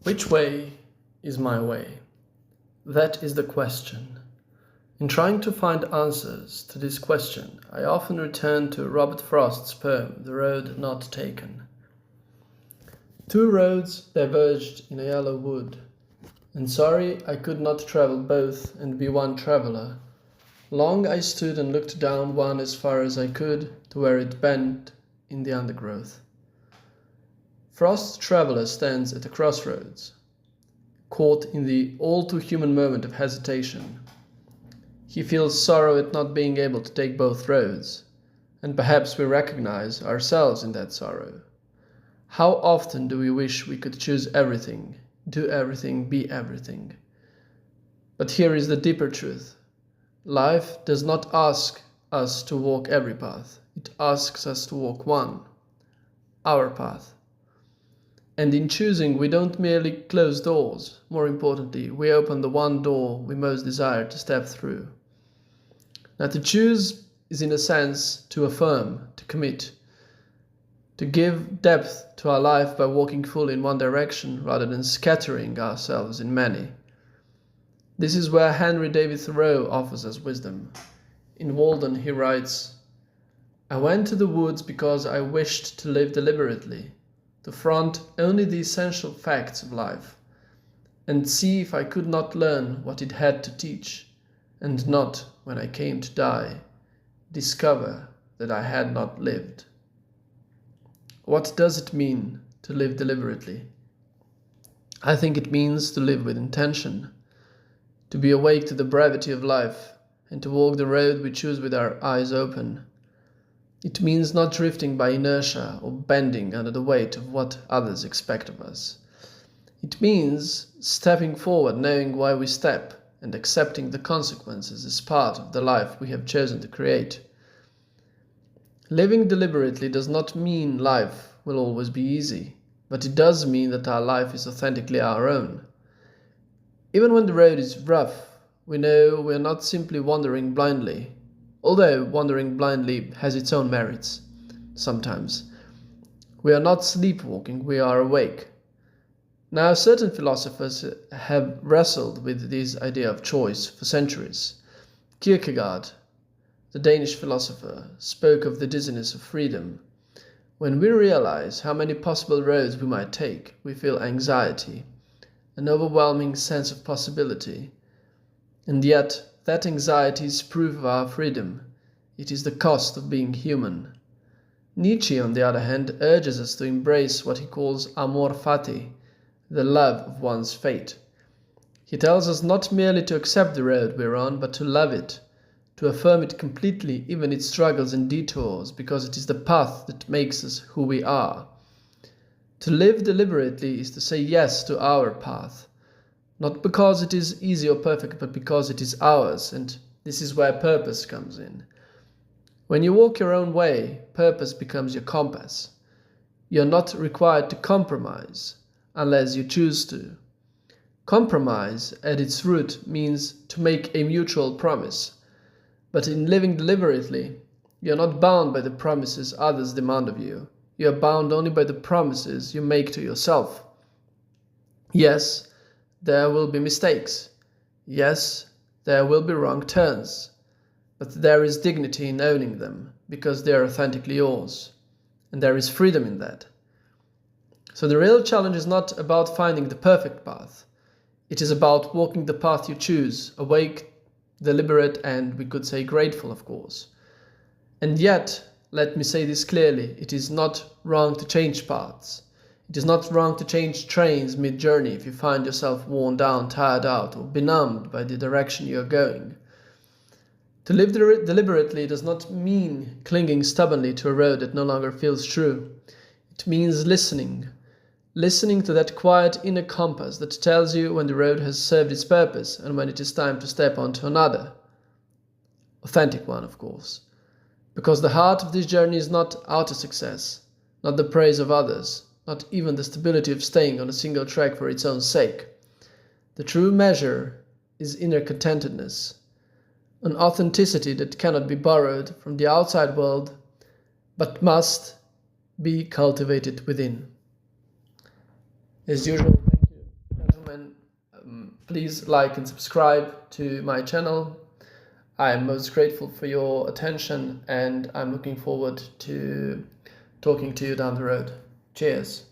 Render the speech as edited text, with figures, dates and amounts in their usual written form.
Which way is my way? That is the question. In trying to find answers to this question, I often return to Robert Frost's poem, The Road Not Taken. Two roads diverged in a yellow wood, and sorry I could not travel both and be one traveller. Long I stood and looked down one as far as I could to where it bent in the undergrowth. Frost's traveller stands at a crossroads, caught in the all-too-human moment of hesitation. He feels sorrow at not being able to take both roads, and perhaps we recognize ourselves in that sorrow. How often do we wish we could choose everything, do everything, be everything? But here is the deeper truth. Life does not ask us to walk every path. It asks us to walk one, our path. And in choosing, we don't merely close doors. More importantly, we open the one door we most desire to step through. Now, to choose is, in a sense, to affirm, to commit, to give depth to our life by walking fully in one direction rather than scattering ourselves in many. This is where Henry David Thoreau offers us wisdom. In Walden, he writes, "I went to the woods because I wished to live deliberately, to front only the essential facts of life, and see if I could not learn what it had to teach, and not, when I came to die, discover that I had not lived." What does it mean to live deliberately? I think it means to live with intention, to be awake to the brevity of life, and to walk the road we choose with our eyes open. It means not drifting by inertia or bending under the weight of what others expect of us. It means stepping forward knowing why we step and accepting the consequences as part of the life we have chosen to create. Living deliberately does not mean life will always be easy, but it does mean that our life is authentically our own. Even when the road is rough, we know we are not simply wandering blindly, although wandering blindly has its own merits sometimes. We are not sleepwalking, we are awake. Now, certain philosophers have wrestled with this idea of choice for centuries. Kierkegaard, the Danish philosopher, spoke of the dizziness of freedom. When we realize how many possible roads we might take, we feel anxiety, an overwhelming sense of possibility. And yet, that anxiety is proof of our freedom. It is the cost of being human. Nietzsche, on the other hand, urges us to embrace what he calls amor fati, the love of one's fate. He tells us not merely to accept the road we're on, but to love it, to affirm it completely, even its struggles and detours, because it is the path that makes us who we are. To live deliberately is to say yes to our path, not because it is easy or perfect, but because it is ours, and this is where purpose comes in. When you walk your own way, purpose becomes your compass. You're not required to compromise, unless you choose to. Compromise, at its root, means to make a mutual promise. But in living deliberately, you're not bound by the promises others demand of you. You are bound only by the promises you make to yourself. Yes, there will be mistakes. Yes, there will be wrong turns. But there is dignity in owning them, because they are authentically yours. And there is freedom in that. So the real challenge is not about finding the perfect path. It is about walking the path you choose, awake, deliberate, and we could say grateful, of course. And yet, let me say this clearly, it is not wrong to change paths. It is not wrong to change trains mid-journey if you find yourself worn down, tired out, or benumbed by the direction you are going. To live deliberately does not mean clinging stubbornly to a road that no longer feels true. It means listening to that quiet inner compass that tells you when the road has served its purpose and when it is time to step onto another. Authentic one, of course. Because the heart of this journey is not outer success, not the praise of others, not even the stability of staying on a single track for its own sake. The true measure is inner contentedness, an authenticity that cannot be borrowed from the outside world, but must be cultivated within. As usual, thank you. gentlemen, please like and subscribe to my channel. I'm most grateful for your attention, and I'm looking forward to talking to you down the road. Cheers.